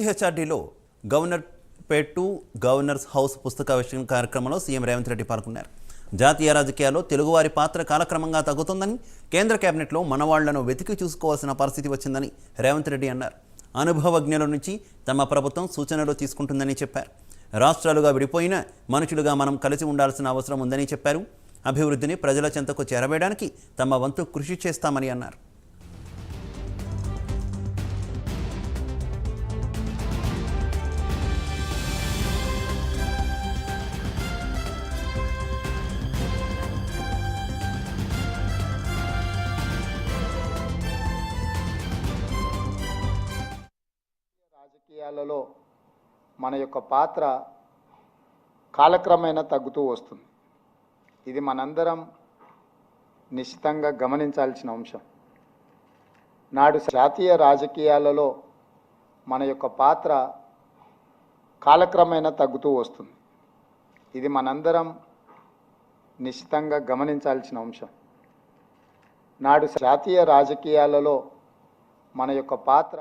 హెచ్ఆర్డీలో Governorpet to governor's house పుస్తకావిష్కరణ కార్యక్రమంలో CM Revanth Reddy పాల్గొన్నారు. జాతీయ రాజకీయాల్లో తెలుగువారి పాత్ర కాలక్రమంగా తగ్గుతుందని, కేంద్ర కేబినెట్లో మనవాళ్లను వెతికి చూసుకోవాల్సిన పరిస్థితి వచ్చిందని రేవంత్ రెడ్డి అన్నారు. అనుభవజ్ఞుల నుంచి తమ ప్రభుత్వం సూచనలు తీసుకుంటుందని చెప్పారు. రాష్ట్రాలుగా విడిపోయిన మనుషులుగా మనం కలిసి ఉండాల్సిన అవసరం ఉందని చెప్పారు. అభివృద్ధిని ప్రజల చెంతకు చేరవేయడానికి తమ వంతు కృషి చేస్తామని అన్నారు. రాజకీయాలలో మన యొక్క పాత్ర కాలక్రమేణా తగ్గుతూ వస్తుంది. ఇది మనందరం నిశ్చితంగా గమనించాల్సిన అంశం. నాడు జాతీయ రాజకీయాలలో మన యొక్క పాత్ర కాలక్రమేణా తగ్గుతూ వస్తుంది. ఇది మనందరం నిశ్చితంగా గమనించాల్సిన అంశం. నాడు జాతీయ రాజకీయాలలో మన యొక్క పాత్ర